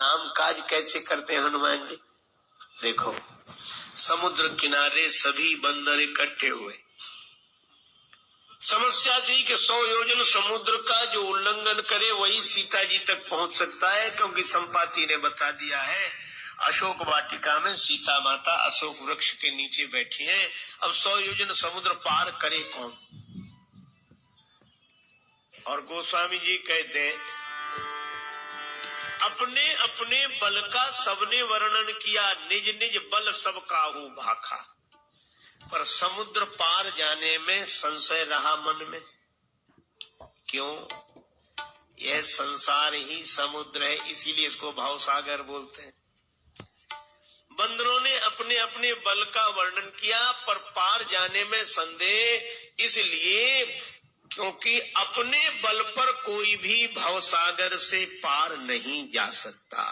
काम काज कैसे करते हैं हनुमान जी? देखो, समुद्र किनारे सभी बंदर इकट्ठे हुए। समस्या थी कि 100 योजन समुद्र का जो उल्लंघन करे वही सीता जी तक पहुंच सकता है, क्योंकि संपाति ने बता दिया है अशोक वाटिका में सीता माता अशोक वृक्ष के नीचे बैठी हैं। अब 100 योजन समुद्र पार करे कौन? और गोस्वामी जी कहते हैं अपने अपने बल का सबने वर्णन किया, निज निज बल सब काहू भाखा, पर समुद्र पार जाने में संशय रहा मन में। क्यों? यह संसार ही समुद्र है, इसीलिए इसको भावसागर बोलते हैं। बंदरों ने अपने अपने बल का वर्णन किया, पर पार जाने में संदेह, इसलिए क्योंकि अपने बल पर कोई भी भवसागर से पार नहीं जा सकता।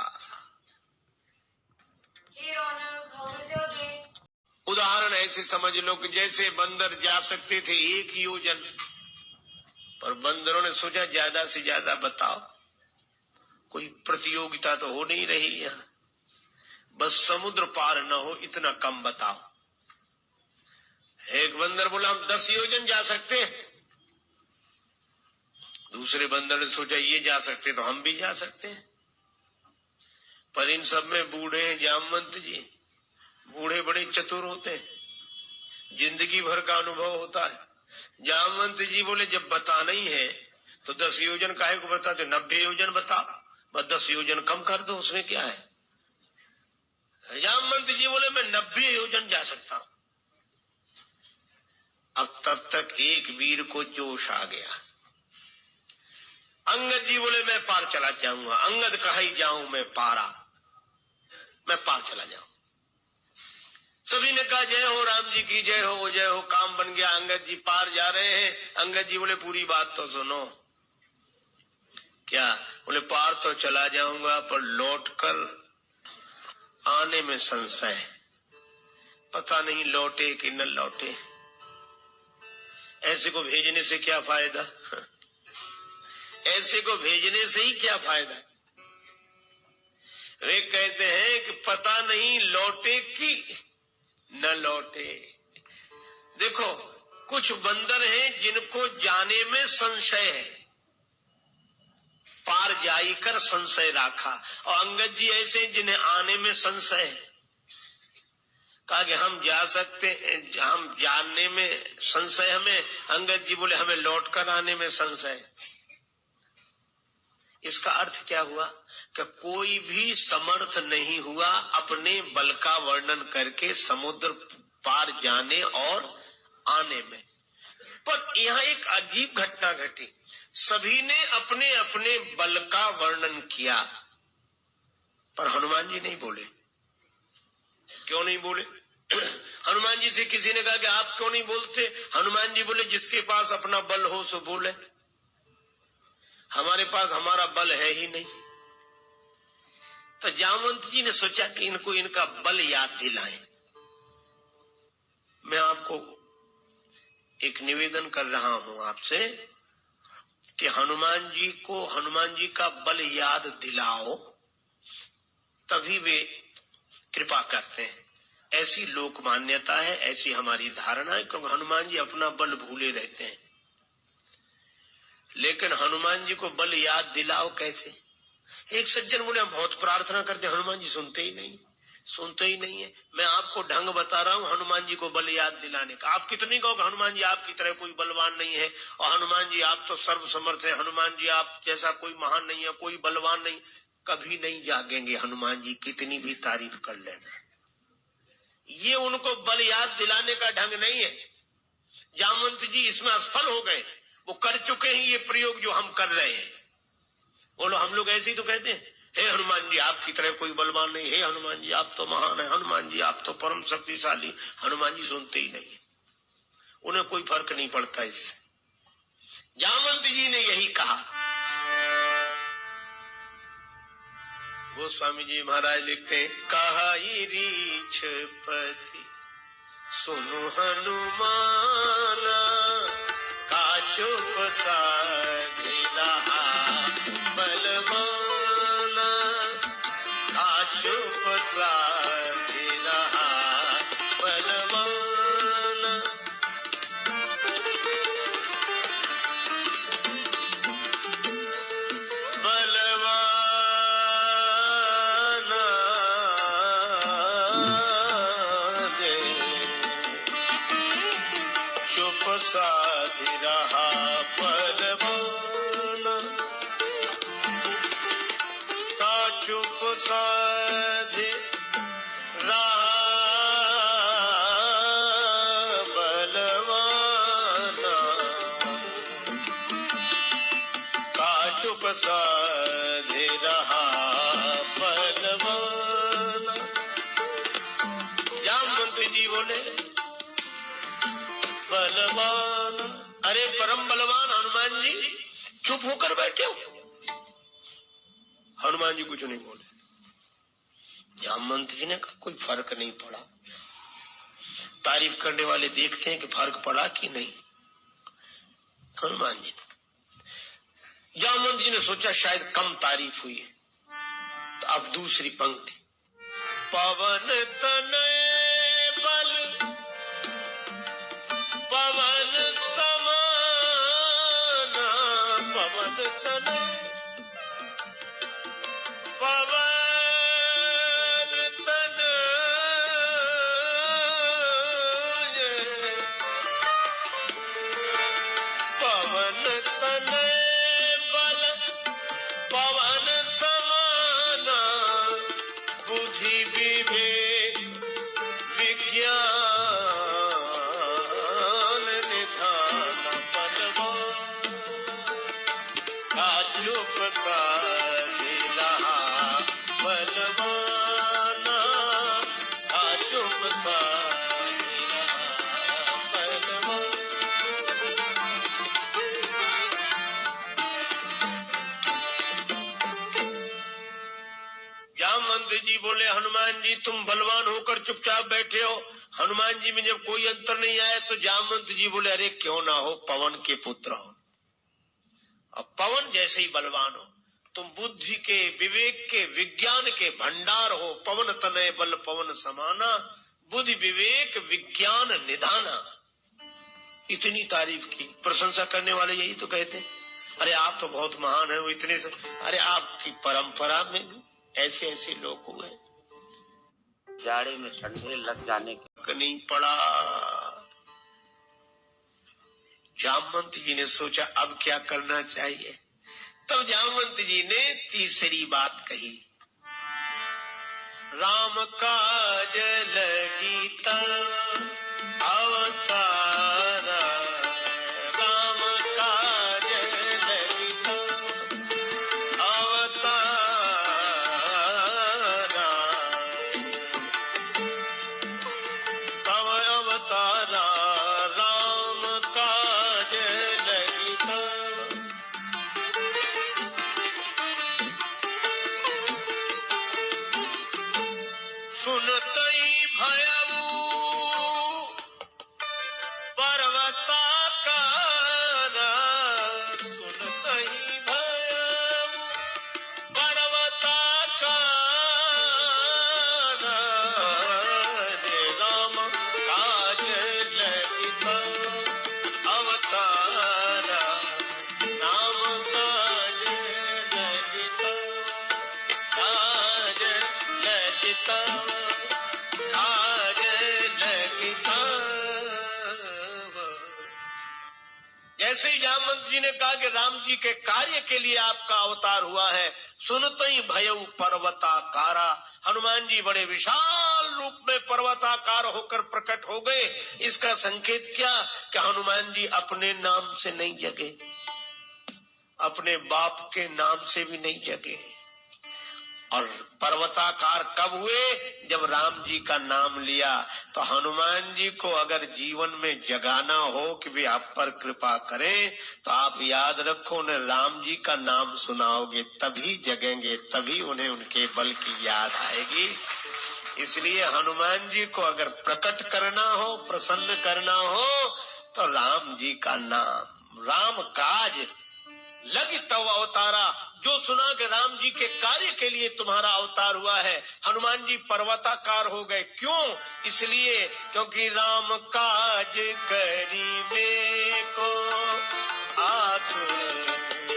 उदाहरण ऐसे समझ लो कि जैसे बंदर जा सकते थे 1 योजन, पर बंदरों ने सोचा ज्यादा से ज्यादा बताओ, कोई प्रतियोगिता तो हो नहीं रही है, बस समुद्र पार न हो इतना कम बताओ। एक बंदर बोला हम 10 योजन जा सकते हैं। दूसरे बंदर ने सोचा ये जा सकते तो हम भी जा सकते हैं, पर इन सब में बूढ़े हैं जामवंत जी। बूढ़े बड़े चतुर होते हैं, जिंदगी भर का अनुभव होता है। जामवंत जी बोले जब बताना ही है तो 10 योजन काहे को बताते, 90 योजन बताओ, बस 10 योजन कम कर दो, उसमें क्या है। जामवंत जी बोले मैं 90 योजन जा सकता हूं। अब तब तक एक वीर को जोश आ गया। अंगद जी बोले मैं पार चला जाऊंगा। अंगद कहीं जाऊं मैं पारा, मैं पार चला जाऊं। सभी ने कहा जय हो राम जी की जय हो, जय हो, काम बन गया। अंगद जी पार जा रहे हैं। अंगद जी बोले पूरी बात तो सुनो। क्या? बोले पार तो चला जाऊंगा, पर लौटकर आने में संशय, पता नहीं लौटे कि न लौटे। ऐसे को भेजने से क्या फायदा? ऐसे को भेजने से ही क्या फायदा? वे कहते हैं कि पता नहीं लौटे कि न लौटे। देखो, कुछ बंदर हैं जिनको जाने में संशय है, पार जाई कर संशय रखा, और अंगद जी ऐसे जिन्हें आने में संशय है। कहा कि हम जा सकते, हम जानने में संशय हमें। अंगद जी बोले हमें लौटकर आने में संशय। इसका अर्थ क्या हुआ कि कोई भी समर्थ नहीं हुआ अपने बल का वर्णन करके समुद्र पार जाने और आने में। पर यहाँ एक अजीब घटना घटी। सभी ने अपने अपने बल का वर्णन किया, पर हनुमान जी नहीं बोले। क्यों नहीं बोले? हनुमान जी से किसी ने कहा कि आप क्यों नहीं बोलते? हनुमान जी बोले जिसके पास अपना बल हो सो बोले, हमारे पास हमारा बल है ही नहीं। तो जामवंत जी ने सोचा कि इनको इनका बल याद दिलाएं। मैं आपको एक निवेदन कर रहा हूं आपसे कि हनुमान जी को हनुमान जी का बल याद दिलाओ, तभी वे कृपा करते हैं। ऐसी लोक मान्यता है, ऐसी हमारी धारणा है, क्योंकि हनुमान जी अपना बल भूले रहते हैं। लेकिन हनुमान जी को बल याद दिलाओ कैसे? एक सज्जन बोले हम बहुत प्रार्थना करते हैं, हनुमान जी सुनते ही नहीं, सुनते ही नहीं है। मैं आपको ढंग बता रहा हूं हनुमान जी को बल याद दिलाने का। आप कितनी कहोगे हनुमान जी आपकी तरह कोई बलवान नहीं है, और हनुमान जी आप तो सर्वसमर्थ है, हनुमान जी आप जैसा कोई महान नहीं है, कोई बलवान नहीं, कभी नहीं जागेंगे हनुमान जी, कितनी भी तारीफ कर लेना। ये उनको बल याद दिलाने का ढंग नहीं है। जामवंत जी इसमें असफल हो गए, वो कर चुके हैं ये प्रयोग जो हम कर रहे हैं। बोलो हम लोग ऐसे ही तो कहते हैं, हे हनुमान जी आपकी तरह कोई बलवान नहीं, हे हनुमान जी आप तो महान है, हनुमान जी आप तो परम शक्तिशाली। हनुमान जी सुनते ही नहीं, उन्हें कोई फर्क नहीं पड़ता इससे। जामवंत जी ने यही कहा। गोस्वामी जी महाराज लिखते हैं, कहाई रीछ पति सुनु हनुमाना, काचो को साधिला बलवाना, साधि रहा बलवान। बलवान दे चुप साधि रहा बलवान। का चुप साधि रहा बलवान। का चुप साधि रहा बलवान। जामवंत जी बोले बलवान, अरे परम बलवान हनुमान जी चुप होकर बैठे हो। हनुमान जी कुछ नहीं बोले। जामवंत जी ने कहा कोई फर्क नहीं पड़ा। तारीफ करने वाले देखते हैं कि फर्क पड़ा कि नहीं। हनुमान जी ने, जामवंत जी ने सोचा शायद कम तारीफ हुई है, तो अब दूसरी पंक्ति, पवन तनय बल पवन समान। पवन तनय पवन तनय पवन तनय बल पवन समान। बुद्धि विवेक विज्ञान निधान बलवान। का चुप साधि रहा बलवान। का चुप साधि रहा बलवान। जामवंत जी बोले हनुमान जी तुम बलवान होकर चुपचाप बैठे हो। हनुमान जी में जब कोई अंतर नहीं आया तो जामवंत जी बोले अरे क्यों ना हो, पवन के पुत्र हो, अब पवन जैसे ही बलवान हो। तुम बुद्धि के विवेक के विज्ञान के भंडार हो। पवन तनय बल पवन समाना। बुद्धि विवेक विज्ञान निधाना। इतनी तारीफ की। प्रशंसा करने वाले यही तो कहते हैं अरे आप तो बहुत महान है। वो इतने से, अरे आपकी परंपरा में भी ऐसे ऐसे लोग हुए। जाड़े में ठंडे लग जाने का नहीं पड़ा। जामवंत जी ने सोचा अब क्या करना चाहिए। तब जामवंत जी ने तीसरी बात कही, राम काज लगी तब अवतारा। राम काज लगी तब अवतारा। तब अवतारा राम काज लगी तब। सुनतई भयऊ पर्वताकार। सुनतई भयऊ पर्वताकार। रे राम काज लगी तब अवतारा। राम काज लगी तब काज लगी तब काज लगी तब। जैसे ही जामवंत जी ने कहा कि राम जी के कार्य के लिए आपका अवतार हुआ है, सुनते ही भयऊ पर्वताकारा। हनुमान जी बड़े विशाल रूप में पर्वताकार होकर प्रकट हो गए। इसका संकेत क्या कि हनुमान जी अपने नाम से नहीं जगे, अपने बाप के नाम से भी नहीं जगे। और पर्वताकार कब हुए? जब राम जी का नाम लिया। तो हनुमान जी को अगर जीवन में जगाना हो कि वे आप पर कृपा करें, तो आप याद रखो उन्हें राम जी का नाम सुनाओगे तभी जगेंगे, तभी उन्हें उनके बल की याद आएगी। इसलिए हनुमान जी को अगर प्रकट करना हो, प्रसन्न करना हो, तो राम जी का नाम, राम काज लगी तव अवतारा, जो सुना कि राम जी के कार्य के लिए तुम्हारा अवतार हुआ है। हनुमान जी पर्वताकार हो गए। क्यों? इसलिए क्योंकि राम काज करीबे को आतुर,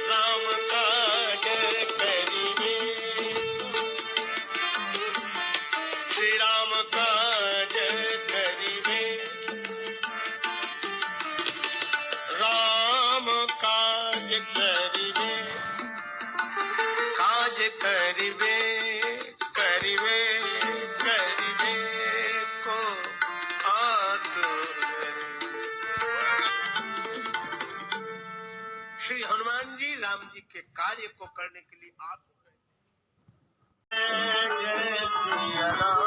राम काज करीबे, श्री राम काज करीबे, राम काज करीबे, काज करीबे, करीबे, करीबे को आतुर। श्री हनुमान जी राम जी के कार्य को करने के लिए आतुर हैं। जय जय सिया राम।